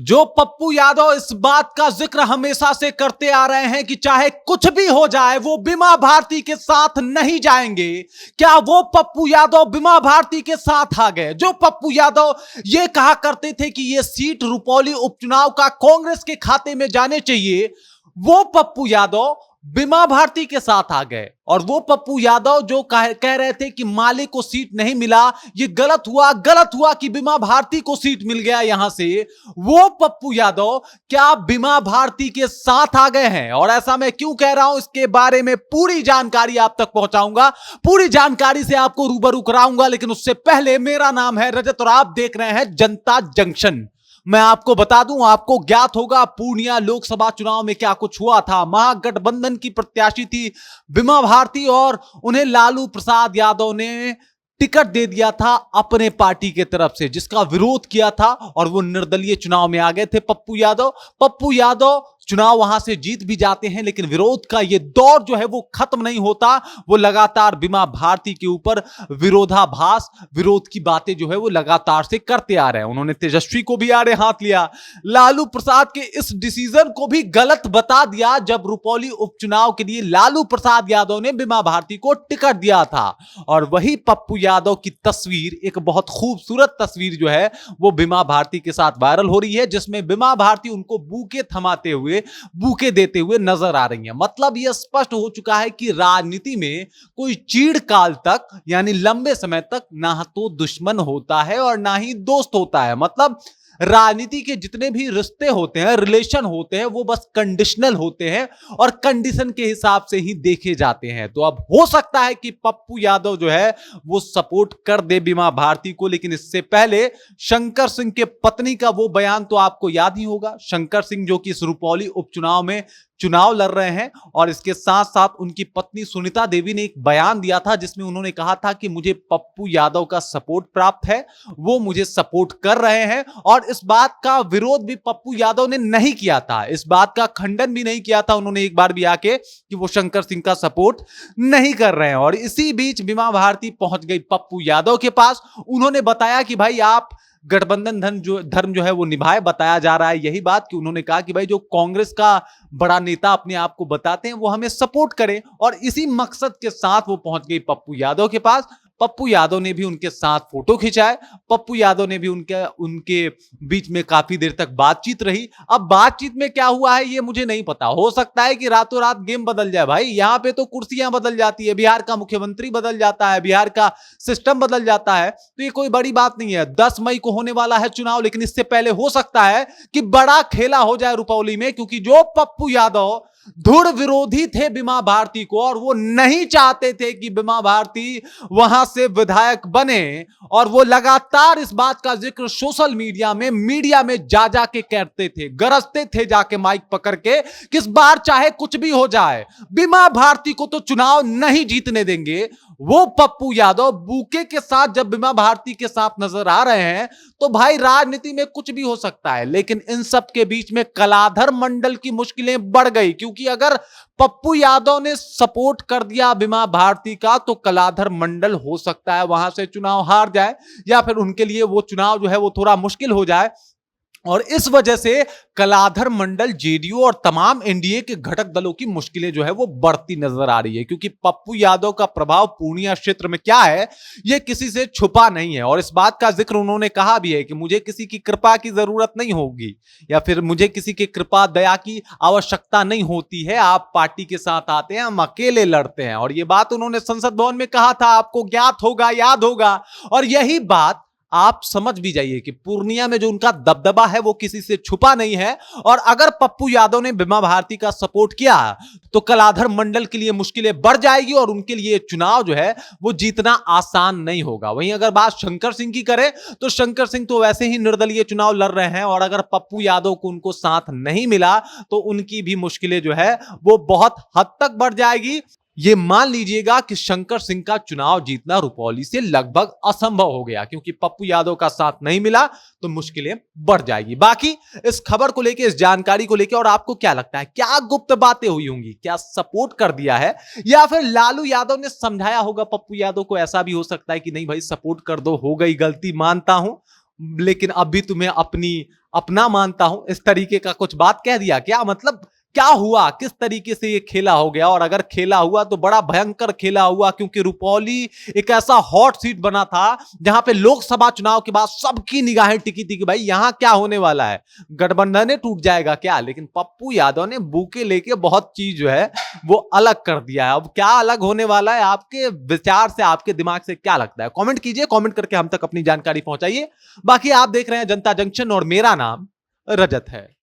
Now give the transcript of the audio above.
जो पप्पू यादव इस बात का जिक्र हमेशा से करते आ रहे हैं कि चाहे कुछ भी हो जाए वो बीमा भारती के साथ नहीं जाएंगे। क्या वो पप्पू यादव बीमा भारती के साथ आ गए? जो पप्पू यादव ये कहा करते थे कि ये सीट रुपौली उपचुनाव का कांग्रेस के खाते में जाने चाहिए, वो पप्पू यादव बीमा भारती के साथ आ गए। और वो पप्पू यादव जो कह रहे थे कि माले को सीट नहीं मिला, ये गलत हुआ कि बीमा भारती को सीट मिल गया यहां से, वो पप्पू यादव क्या बीमा भारती के साथ आ गए हैं? और ऐसा मैं क्यों कह रहा हूं, इसके बारे में पूरी जानकारी आप तक पहुंचाऊंगा, पूरी जानकारी से आपको रूबरू कराऊंगा। लेकिन उससे पहले, मेरा नाम है रजत और आप देख रहे हैं जनता जंक्शन। मैं आपको बता दूं, आपको ज्ञात होगा पूर्णिया लोकसभा चुनाव में क्या कुछ हुआ था। महागठबंधन की प्रत्याशी थी बीमा भारती और उन्हें लालू प्रसाद यादव ने टिकट दे दिया था अपने पार्टी के तरफ से, जिसका विरोध किया था और वो निर्दलीय चुनाव में आ गए थे पप्पू यादव चुनाव वहां से जीत भी जाते हैं, लेकिन विरोध का ये दौर जो है वो खत्म नहीं होता। वो लगातार बीमा भारती के ऊपर विरोध की बातें जो है वो लगातार से करते आ रहे हैं। उन्होंने तेजस्वी को भी आड़े हाथ लिया, लालू प्रसाद के इस डिसीजन को भी गलत बता दिया जब रुपौली उपचुनाव के लिए लालू प्रसाद यादव ने बीमा भारती को टिकट दिया था। और वही पप्पू यादव की तस्वीर, एक बहुत खूबसूरत तस्वीर जो है वो बीमा भारती के साथ वायरल हो रही है, जिसमें बीमा भारती उनको बूके थमाते हुए, बूके देते हुए नजर आ रही है। मतलब यह स्पष्ट हो चुका है कि राजनीति में कोई चीड़ काल तक, यानी लंबे समय तक, ना तो दुश्मन होता है और ना ही दोस्त होता है। मतलब राजनीति के जितने भी रिश्ते होते हैं, रिलेशन होते हैं, वो बस कंडीशनल होते हैं और कंडीशन के हिसाब से ही देखे जाते हैं। तो अब हो सकता है कि पप्पू यादव जो है वो सपोर्ट कर दे बीमा भारती को, लेकिन इससे पहले शंकर सिंह के पत्नी का वो बयान तो आपको याद ही होगा। शंकर सिंह जो कि इस रुपौली उपचुनाव में चुनाव लड़ रहे हैं, और इसके साथ साथ उनकी पत्नी सुनीता देवी ने एक बयान दिया था जिसमें उन्होंने कहा था कि मुझे पप्पू यादव का सपोर्ट प्राप्त है, वो मुझे सपोर्ट कर रहे हैं। और इस बात का विरोध भी पप्पू यादव ने नहीं किया था, इस बात का खंडन भी नहीं किया था उन्होंने एक बार भी आके कि वो शंकर सिंह का सपोर्ट नहीं कर रहे हैं। और इसी बीच बीमा भारती पहुंच गई पप्पू यादव के पास। उन्होंने बताया कि भाई आप गठबंधन धर्म जो है वो निभाए। बताया जा रहा है यही बात कि उन्होंने कहा कि भाई जो कांग्रेस का बड़ा नेता अपने आप को बताते हैं वो हमें सपोर्ट करें, और इसी मकसद के साथ वो पहुंच गई पप्पू यादव के पास। पप्पू यादव ने भी उनके साथ फोटो खिंचाए, पप्पू यादव ने भी उनके बीच में काफी देर तक बातचीत रही। अब बातचीत में क्या हुआ है ये मुझे नहीं पता, हो सकता है कि रातों रात गेम बदल जाए। भाई यहां पे तो कुर्सियां बदल जाती है, बिहार का मुख्यमंत्री बदल जाता है, बिहार का सिस्टम बदल जाता है, तो ये कोई बड़ी बात नहीं है। 10 मई को होने वाला है चुनाव, लेकिन इससे पहले हो सकता है कि बड़ा खेला हो जाए रुपौली में, क्योंकि जो पप्पू यादव धुर विरोधी थे बीमा भारती को, और वो नहीं चाहते थे कि बीमा भारती वहां से विधायक बने, और वो लगातार इस बात का जिक्र सोशल मीडिया में जा के करते थे, गरजते थे जाके माइक पकड़ के, किस बार चाहे कुछ भी हो जाए बीमा भारती को तो चुनाव नहीं जीतने देंगे। वो पप्पू यादव बूके के साथ जब बीमा भारती के साथ नजर आ रहे हैं, तो भाई राजनीति में कुछ भी हो सकता है। लेकिन इन सब के बीच में कलाधर मंडल की मुश्किलें बढ़ गई, क्योंकि अगर पप्पू यादव ने सपोर्ट कर दिया बीमा भारती का, तो कलाधर मंडल हो सकता है वहां से चुनाव हार जाए, या फिर उनके लिए वो चुनाव जो है वो थोड़ा मुश्किल हो जाए। और इस वजह से कलाधर मंडल, जेडीयू और तमाम एनडीए के घटक दलों की मुश्किलें जो है वो बढ़ती नजर आ रही है, क्योंकि पप्पू यादव का प्रभाव पूर्णिया क्षेत्र में क्या है ये किसी से छुपा नहीं है। और इस बात का जिक्र उन्होंने कहा भी है कि मुझे किसी की कृपा की जरूरत नहीं होगी, या फिर मुझे किसी की कृपा दया की आवश्यकता नहीं होती है। आप पार्टी के साथ आते हैं, हम अकेले लड़ते हैं। और ये बात उन्होंने संसद भवन में कहा था, आपको ज्ञात होगा, याद होगा। और यही बात आप समझ भी जाइए कि पूर्णिया में जो उनका दबदबा है वो किसी से छुपा नहीं है। और अगर पप्पू यादव ने बीमा भारती का सपोर्ट किया तो कलाधर मंडल के लिए मुश्किलें बढ़ जाएगी, और उनके लिए चुनाव जो है वो जीतना आसान नहीं होगा। वहीं अगर बात शंकर सिंह की करें तो शंकर सिंह तो वैसे ही निर्दलीय चुनाव लड़ रहे हैं, और अगर पप्पू यादव को उनको साथ नहीं मिला तो उनकी भी मुश्किलें जो है वो बहुत हद तक बढ़ जाएगी। ये मान लीजिएगा कि शंकर सिंह का चुनाव जीतना रुपौली से लगभग असंभव हो गया, क्योंकि पप्पू यादव का साथ नहीं मिला तो मुश्किलें बढ़ जाएगी। बाकी इस खबर को लेके, इस जानकारी को लेके, और आपको क्या लगता है, क्या गुप्त बातें हुई होंगी? क्या सपोर्ट कर दिया है, या फिर लालू यादव ने समझाया होगा पप्पू यादव को? ऐसा भी हो सकता है कि नहीं भाई सपोर्ट कर दो, हो गई गलती मानता हूं, लेकिन अभी तुम्हें अपनी अपना मानता हूं, इस तरीके का कुछ बात कह दिया क्या? मतलब क्या हुआ, किस तरीके से ये खेला हो गया? और अगर खेला हुआ तो बड़ा भयंकर खेला हुआ, क्योंकि रुपौली एक ऐसा हॉट सीट बना था जहां पे लोकसभा चुनाव के बाद सबकी निगाहें टिकी थी कि भाई यहां क्या होने वाला है, गठबंधन टूट जाएगा क्या? लेकिन पप्पू यादव ने बूके लेके बहुत चीज जो है वो अलग कर दिया है। अब क्या अलग होने वाला है, आपके विचार से, आपके दिमाग से क्या लगता है? कमेंट कीजिए, कमेंट करके हम तक अपनी जानकारी पहुंचाइए। बाकी आप देख रहे हैं जनता जंक्शन और मेरा नाम रजत है।